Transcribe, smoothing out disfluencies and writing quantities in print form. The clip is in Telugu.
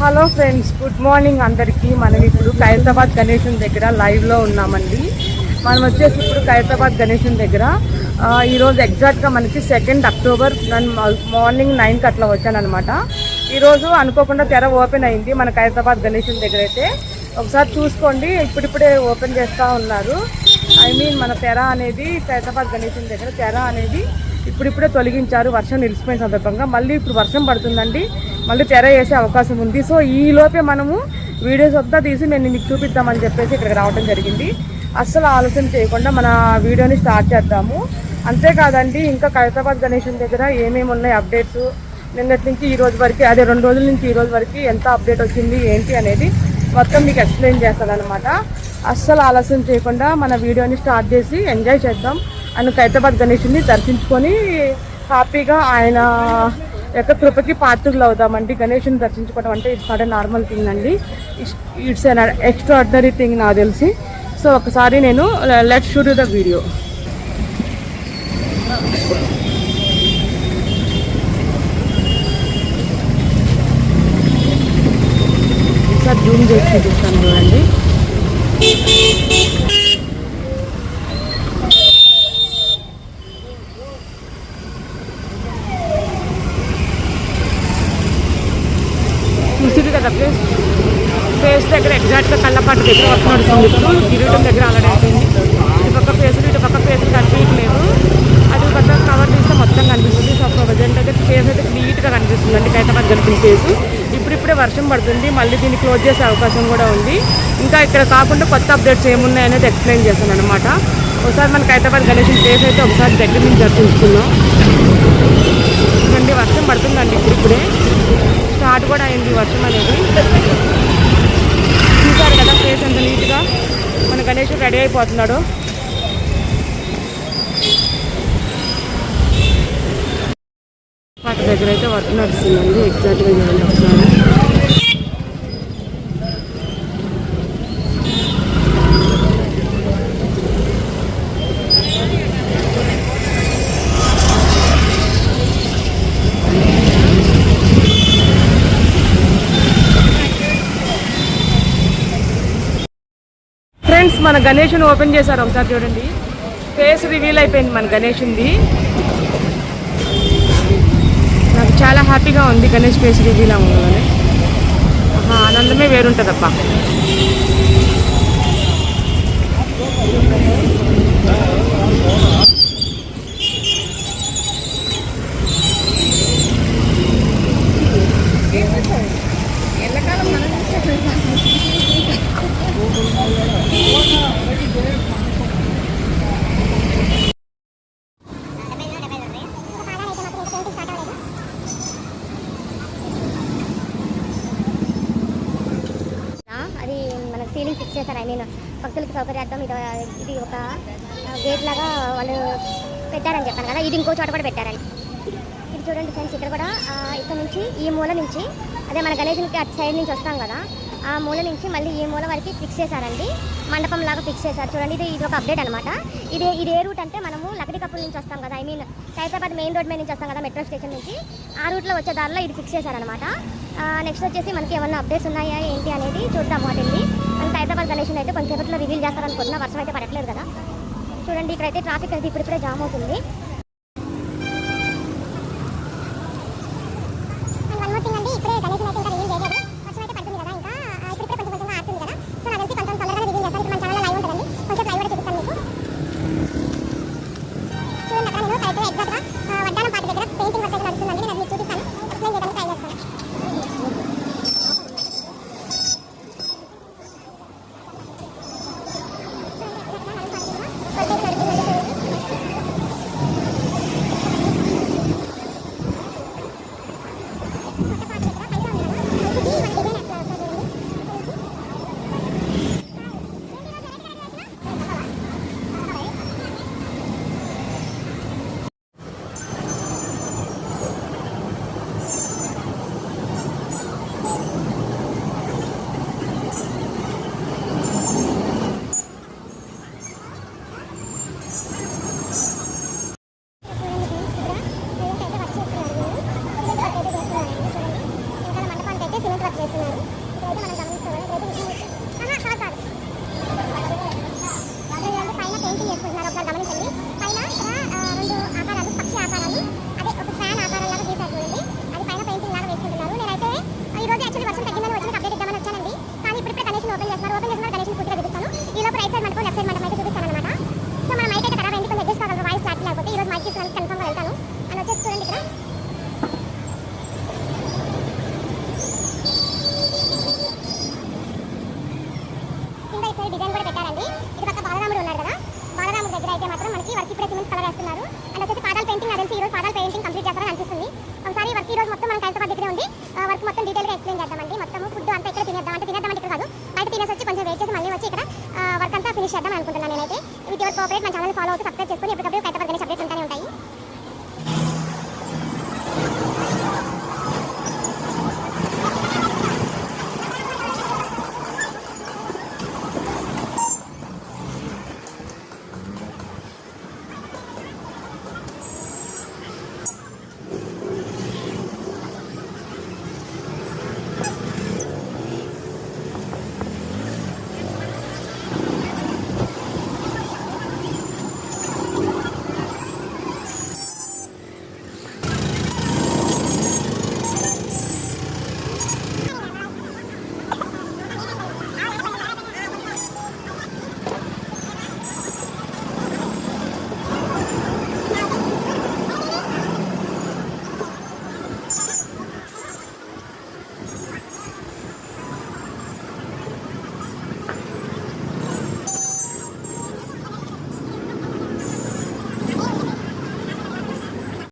హలో ఫ్రెండ్స్, గుడ్ మార్నింగ్ అందరికీ. మనం ఇప్పుడు ఖైరతాబాద్ గణేశుని దగ్గర లైవ్లో ఉన్నామండి. మనం వచ్చేసి ఇప్పుడు ఖైరతాబాద్ గణేశుని దగ్గర ఈరోజు ఎగ్జాక్ట్గా మనకి 2 అక్టోబర్ మార్నింగ్ 9కి అట్లా వచ్చానమాట. ఈరోజు అనుకోకుండా తెర ఓపెన్ అయింది మన ఖైరతాబాద్ గణేశుని దగ్గర. అయితే ఒకసారి చూసుకోండి, ఇప్పుడిప్పుడే ఓపెన్ చేస్తూ ఉన్నారు. మన తెర అనేది ఖైరతాబాద్ గణేశుని దగ్గర తెర అనేది ఇప్పుడిప్పుడే తొలగించారు. వర్షం నిలిచిపోయిన సందర్భంగా మళ్ళీ ఇప్పుడు వర్షం పడుతుందండి, మళ్ళీ తెర వేసే అవకాశం ఉంది. సో ఈ లోపే మనము వీడియోస్ అంతా తీసి నేను మీకు చూపిద్దామని చెప్పేసి ఇక్కడికి రావడం జరిగింది. అస్సలు ఆలోచన చేయకుండా మన వీడియోని స్టార్ట్ చేద్దాము. అంతేకాదండి, ఇంకా ఖైరతాబాద్ గణేశుని దగ్గర ఏమేమి ఉన్నాయి అప్డేట్స్, నిన్నటి నుంచి ఈ రోజు వరకు, అదే 2 రోజుల నుంచి ఈ రోజు వరకు ఎంత అప్డేట్ వచ్చింది ఏంటి అనేది మొత్తం మీకు ఎక్స్ప్లెయిన్ చేస్తాను అనమాట. అస్సలు ఆలస్యం చేయకుండా మన వీడియోని స్టార్ట్ చేసి ఎంజాయ్ చేద్దాం. అండ్ ఖైరతాబాద్ గణేశుని దర్శించుకొని హ్యాపీగా ఆయన యొక్క కృపకి పాత్రలు అవుతామండి. గణేశుని దర్శించుకోవడం అంటే it's not a normal thing అండి, ఇట్స్ ఎన్ ఎక్స్ట్రాడినరీ థింగ్ నాకు తెలిసి. సో ఒకసారి నేను లెట్స్ షూట్ ద వీడియో. ఒకసారి జూమ్ చేసి చూపిస్తాను చూడండి. చూసింది కదా ఫేస్ దగ్గర ఎగ్జాక్ట్గా కళ్ళపాటు దగ్గర వర్క్ నడుస్తుంది. ఇప్పుడు కిరీటం దగ్గర ఆల్రెడీ అయిపోయింది. ఇటు పక్క ఫేసులు కనిపించలేదు, అది కొత్త కవర్ తీస్తే మొత్తం కనిపిస్తుంది. సో ప్రజెంట్ అయితే ఫేస్ అయితే నీట్గా కనిపిస్తుంది అండి ఖైరతాబాద్ గణేశుని ఫేసు. ఇప్పుడిప్పుడే వర్షం పడుతుంది, మళ్ళీ దీన్ని క్లోజ్ చేసే అవకాశం కూడా ఉంది. ఇంకా ఇక్కడ కాకుండా కొత్త అప్డేట్స్ ఏమున్నాయి అనేది ఎక్స్ప్లెయిన్ చేస్తాను అనమాట. ఒకసారి మన ఖైరతాబాద్ గణేశుని ఫేస్ అయితే ఒకసారి దగ్గర నుంచి దర్శించుకున్నాం. చూడండి, వర్షం పడుతుందండి, ఇప్పుడే స్టార్ట్ కూడా అయింది వర్షం అనేది. చూసారు కదా ఫేస్ ఎంత నీట్గా మన గణేశుడు రెడీ అయిపోతున్నాడు. వాటి దగ్గర అయితే వర్క్ నడుస్తుందండి. ఎగ్జాక్ట్గా చూడండి ఒకసారి. ఫ్రెండ్స్, మన గణేశుని ఓపెన్ చేశారు, ఒకసారి చూడండి. ఫేస్ రివీల్ అయిపోయింది మన గణేశునిది. నాకు చాలా హ్యాపీగా ఉంది గణేష్ ఫేస్ రివీల్ అవ్వగానే. ఆనందమే వేరుంటుందప్ప. అది మనకు సీలింగ్ ఫిక్స్ చేశారు. భక్తులకి సౌకర్యార్థం ఇది ఒక గేట్ లాగా వాళ్ళు పెట్టారని చెప్పాను కదా, ఇది ఇంకో చోట కూడా పెట్టారండి. ఇది చూడండి ఫ్రెండ్స్, ఇక్కడ కూడా ఇక్కడ నుంచి ఈ మూల నుంచి, అదే మన గణేశునికి అటు సైడ్ నుంచి వస్తాం కదా, ఆ మూల నుంచి మళ్ళీ ఈ మూల వరకు ఫిక్స్ చేశారండి. మండపం లాగా ఫిక్స్ చేశారు చూడండి. ఇది ఒక అప్డేట్ అనమాట. ఇది ఏ రూట్ అంటే మనము లకడికప్పుల నుంచి వస్తాం కదా, ఖైరతాబాద్ మెయిన్ రోడ్ మీద నుంచి వస్తాం కదా, మెట్రో స్టేషన్ నుంచి. ఆ రూట్లో వచ్చే దారిలో ఇది ఫిక్స్ చేశారనమాట. నెక్స్ట్ వచ్చేసి మనకి ఏమన్నా అప్డేట్స్ ఉన్నాయా ఏంటి అనేది చూద్దాము. అటెండి మన ఖైరతాబాద్ గణేశుని అయితే కొంచెంసేపట్లో రివీల్ చేస్తారనుకుంటున్నా. వర్షం అయితే పడట్లేదు కదా. చూడండి, ఇక్కడైతే ట్రాఫిక్ అయితే ఇప్పుడిప్పుడే జామ్ అవుతుంది. చేస్తున్నారు. ఇక్కడైతే మనం గమనిస్తున్నాం. ఇక్కడైతే కాదు పైన పెయింటింగ్ చేసుకుంటున్నారు. ఒకసారి గమనించండి. పైన ఇక్కడ రెండు ఆకారాలు, పక్షి ఆకారాలు, అదే ఒక ఫ్యాన్ ఆకారం లాగా గీసారు చూడండి. అది పైన పెయింటింగ్ లాగా వేసుకుంటున్నారు. నేనైతే ఈ రోజు యాక్చువల్లీ వర్షం తగ్గిందని వచ్చి అప్డేట్ ఇద్దామని వచ్చానండి. కానీ ఇప్పుడు గణేషన్ ఓపెన్ చేస్తున్నారు. గణేషన్ పూర్తిగా చూపిస్తాను. ఈ లోపు రైట్ సైడ్ మండపం, లెఫ్ట్ సైడ్ మండపం అయితే చూపిస్తాను అనమాట. సో మన మైక్ అయితే ఖరాబ్ అయింది, కొంచెం అడ్జస్ట్ కాగలరు వాయిస్ క్లారిటీ లేకపోతే. ఈ రోజు మైక్ తీసుకుని కన్ఫర్మ్గా వెళ్తాను అని వచ్చేసి చూడండి. ఇక్కడ కింద ఈ సైడ్ డిజైన్ కూడా పెట్టారండి. ఇది పక్క బాలరాముడు ఉన్నారు కదా, బాలరాముడు దగ్గర అయితే మాత్రం మనకి వర్క్ ఇప్పుడే సిమెంట్ కలర్ వేస్తున్నారు. అండ్ వచ్చేసి పాదాల పెయింటింగ్ నాకు తెలిసి ఈ రోజు పాదాల పెయింటింగ్ కంప్లీట్ చేస్తారని అనిపిస్తుంది. ఒకసారి వర్క్ ఈ రోజు మొత్తం మన ఖైరతాబాద్ దగ్గరే ఉంది. వర్క్ మొత్తం డీటెయిల్గా ఎక్స్ప్లెయిన్ చేద్దామండి. మొత్తం ఫుడ్ అంతా ఇక్కడ తినేద్దామంటే ఇక్కడ కాదు, బయట తినేసి వచ్చి కొంచెం వెయిట్ చేసి మళ్ళీ వచ్చి ఇక్కడ వర్క్ అంతా ఫినిష్ చేద్దాం అనుకుంటున్నాను నేనైతే. విత్ యువర్ కోఆపరేట్ మన ఛానల్ ఫాలో అవుతూ సబ్స్క్రైబ్ చేసుకొని ఎప్పటికప్పుడు